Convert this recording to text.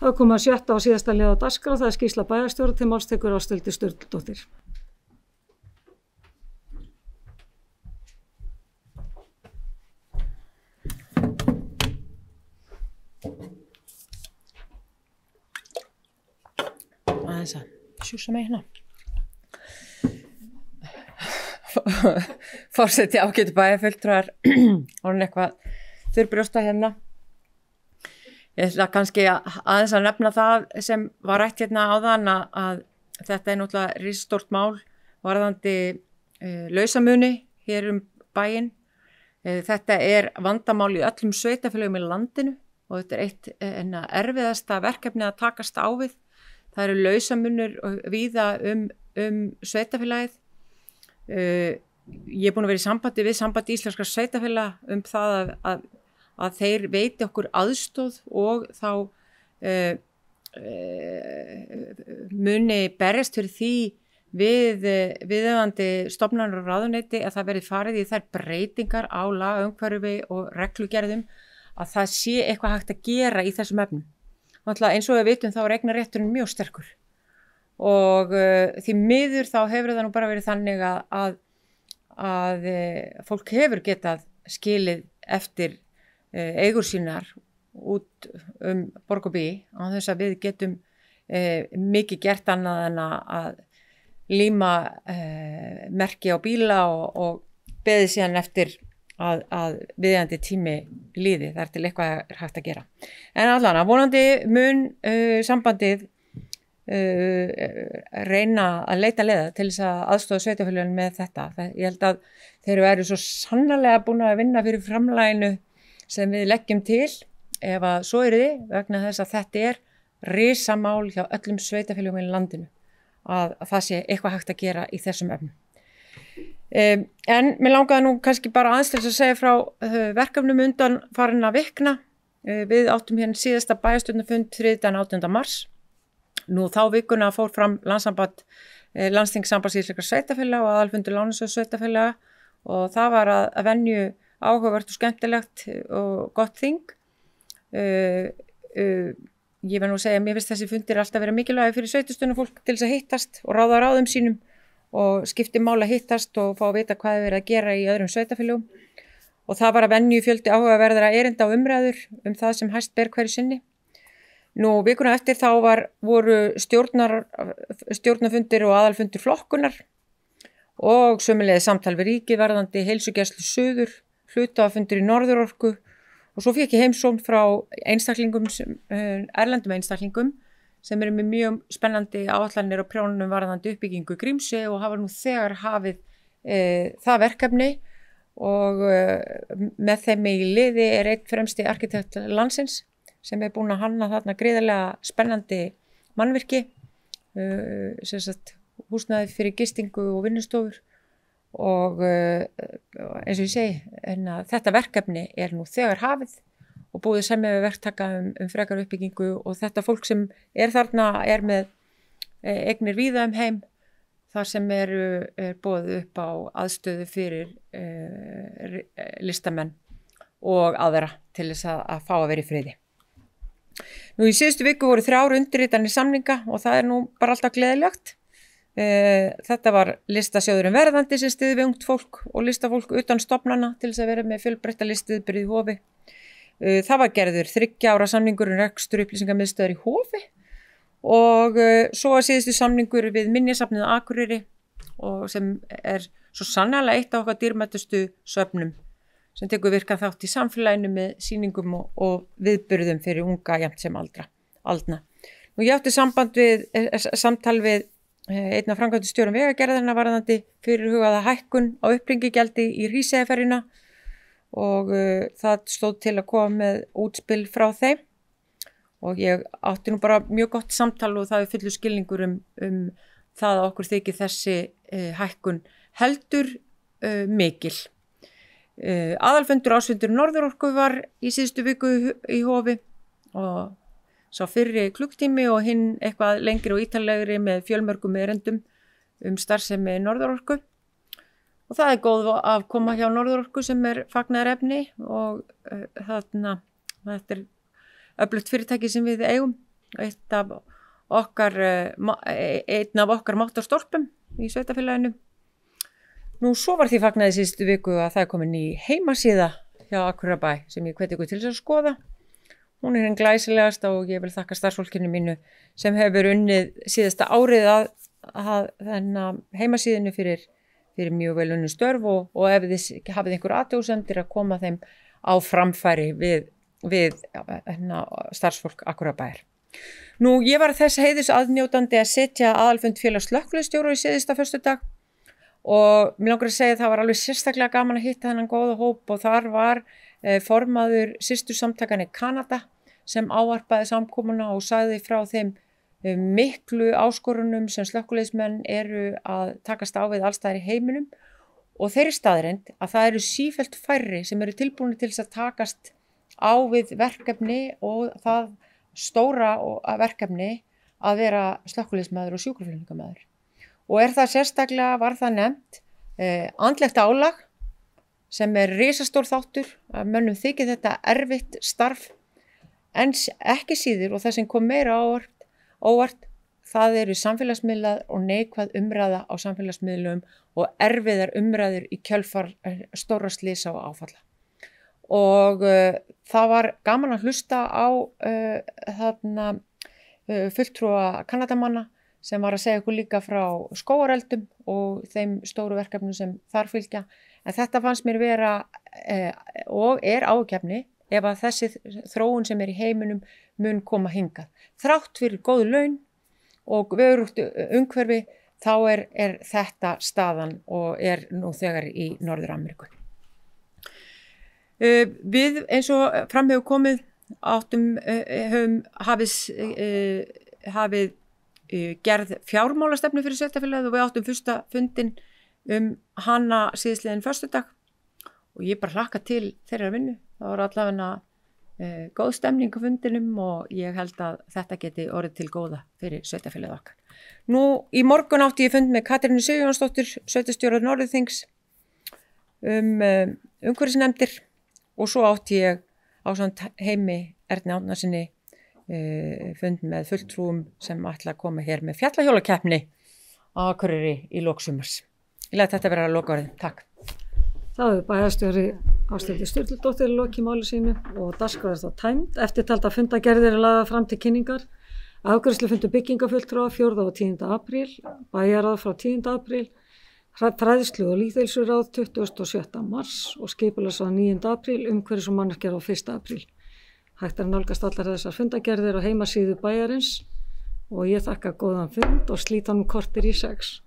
Það er komið að 7. og síðasta lið á dagskrá, það er skýrsla bæjarstjóra, til máls tekur Ásthildur Sturludóttir. Aðeins að sjúsa mig hérna. Forseti ágætu bæjarfulltrúar, orðin eitthvað þurrbrjósta hérna. Ég ætla kannski aðeins að nefna það sem var rætt hérna áðan að þetta er náttúrulega risastórt mál varðandi lausamuni hér bæinn. Þetta er vandamál í öllum sveitarfélögum í landinu og þetta er eitt erfiðasta verkefni að takast á við. Það eru lausamunir víða sveitarfélagið. Ég er búin að vera í sambandi við Samband íslenskra sveitarfélaga það að þeir veiti okkur aðstoð og þá muni berjast fyrir því við viðeigandi stofnanir og ráðuneyti að það verði farið í þær breytingar á lagaumhverfi og reglugerðum að það sé eitthvað hægt að gera í þessum efnum. Eins og við vitum þá er eignarrétturinn mjög sterkur og því miður þá hefur það nú bara verið þannig að fólk hefur getað skilið eftir eigur sínar út borg og by á þess að við getum mikið gert annað en að líma merki á bíla og beðið síðan eftir að viðeigandi tími líði, það til eitthvað er hægt að gera. En allan að vonandi mun sambandið reyna að leita leiða til þess að aðstoða sveitarfélögin með þetta. Ég held að þeir eru svo sannarlega búin að vinna fyrir framlaginu sem við leggjum til ef að svo er þið vegna þess að þetta er risamál hjá öllum sveitarfélögum í landinu að það sé eitthvað hægt að gera í þessum efnum. En mér langaði nú kannski bara aðeins til að segja frá verkefnum undan farinna vikna. Við áttum hérna síðasta bæjarstjórnarfund 3. 18. mars. Nú þá vikuna fór fram landsþing Sambands íslenskra sveitarfélaga og aðalfundur Lánasjóðs sveitarfélaga og það var að venju áhugavert og skemmtilegt og gott þing. Ég verð nú að segja að mér finnst þessi fundir alltaf vera mikilvægi fyrir sveitarstjórnarfólk til þess að hittast og ráða ráðum sínum og skipti mál að hittast og fá að vita hvað er verið að gera í öðrum sveitarfélögum. Og það var að venju fjöldi áhugaverðra erinda og umræður það sem hæst ber hverju sinni. Nú vikuna eftir þá voru stjórnarfundir og aðalfundir flokkunar og sömuleiðis samtal við ríkið varðandi heilsugæslu suður, hluthafafundur í Norðurorku og svo fékk ég heimsókn frá einstaklingum, erlendum einstaklingum sem eru með mjög spennandi áætlanir og prjónunum varðandi uppbyggingu Grímsey og hafa nú þegar hafið það verkefni og með þeim í liði er einn fremsti arkitekt landsins sem er búin að hanna þarna gríðarlega spennandi mannvirki, húsnæði fyrir gistingu og vinnustofur og eins og ég segi, þetta verkefni er nú þegar hafið og búið semja við verktaka frekar uppbyggingu og þetta fólk sem er þarna er með eignir víða heim þar sem er boðið upp á aðstöðu fyrir listamenn og aðra til þess að fá að vera í friði. Nú í síðustu viku voru 3 undirritanir samninga og það er nú bara alltaf gleðilegt. Þetta var listasjóðurinn verðandi sem styður við ungt fólk og listafólk utan stofnana til þess að vera með fjölbreytta listviðburði í Hofi. Það var gerður 3 ára samningur rekstur upplýsingamiðstöðvar í Hofi og svo að síðustu samningur við Minjasafnið á Akureyri og sem er svo sannarlega eitt af okkar dýrmætustu söfnum sem tekur virkan þátt í samfélaginu með sýningum og viðburðum fyrir unga jafnt sem aldna. Nú ég átti samtal við einn af framkvæmdastjórum vegagerðarinnar varðandi fyrirhugaða hækkun á uppbringigjaldi í Hríseyjarferjuna og það stóð til að koma með útspil frá þeim og ég átti nú bara mjög gott samtal og það er fullur skilningur það að okkur þykir þessi hækkun heldur mikil. Aðalfundur ársfundur Norðurorku var í síðustu viku í Hofi og sá fyrri klukktími og hinn eitthvað lengri og ítarlegri með fjölmörgum erindum starfsemi Norðurorku og það er góð afkoma hjá Norðurorku sem er fagnaðarefni og þetta er öflugt fyrirtæki sem við eigum einn af okkar máttarstólpum í sveitarfélaginu. Nú svo var því fagnaði síðustu viku að það er komin ný heimasíða hjá Akureyrarbæ sem ég hvet ykkur til þess að skoða. Hún er hinn glæsilegasta og ég vil þakka starfsfólkinu mínu sem hefur unnið síðasta árið að þennan heimasíðinu fyrir mjög vel unnin störf og ef þið hafið einhver athugasemdir að koma þeim á framfæri við starfsfólk Akureyrarbæjar. Nú, ég var þess heiðurs aðnjótandi að setja aðalfund félags slökkviliðsstjóra í síðasta föstudag og mér langar að segja að það var alveg sérstaklega gaman að hitta þennan góða hóp og þar var formaður systursamtakanna í Kanada sem ávarpaði samkomuna og sagði frá þeim miklu áskorunum sem slökkviliðsmenn eru að takast á við allstaðar í heiminum og þeirri staðreynd að það eru sífellt færri sem eru tilbúinir til þess að takast á við verkefni og það stóra verkefni að vera slökkviliðsmaður og sjúkraflutningamaður. Og það sérstaklega, var það nefnt, andlegt álag sem er risastór þáttur, að mönnum þykir þetta erfitt starf, en ekki síður og það sem kom meira óvart, það eru samfélagsmiðlar og neikvæð umræða á samfélagsmiðlum og erfiðar umræður í kjölfar stórra slysa og áfalla. Og það var gaman að hlusta á fulltrúa Kanadamanna sem var að segja okkur líka frá skógareldum og þeim stóru verkefnum sem þar fylgja. En þetta fannst mér vera og er ágefni ef að þessi þróun sem er í heiminum mun koma hingað. Þrátt fyrir góð laun og vörugt umhverfi þá er þetta staðan og er nú þegar í Norður-Ameríku. Við eins og fram hefur komið höfum hafið gerð fjármálastefnu fyrir sveitarfélagið og við áttum fyrsta fundinn hana síðastliðinn föstudag og ég bara hlakka til þeirra vinnu. Það var allavega góð stemning á fundinum og ég held að þetta geti orðið til góða fyrir sveitarfélagið okkar. Nú í morgun átti ég fund með Katrínu Sigurjónsdóttur, sveitarstjóra Norðurþings umhverfisnefndir og svo átti ég ásamt Heimi Erni Árnasyni fund með fulltrúum sem ætla að koma hér með fjallahjólakeppni á Akureyri í lok sumars. Ég læt þetta vera að loka orðin. Takk. Það hefur bæjarstjóri Ásthildur Sturludóttir lokið máli sínu og dagskrá er þá tæmd. Eftirtalda fundagerðir lagðar fram til kynningar. Afgreiðslufundur byggingafulltrúa 4. og 10. apríl, bæjarráð frá 10. apríl, fræðslu- og lýðheilsuráð 27. mars og skipulagsráð 9. apríl, umhverfis- og mannvirkjaráð 1. apríl. Hægt er að nálgast allar þessar fundagerðir á heimasíðu bæjarins og ég þakka góðan fund og slít hann korter í 6.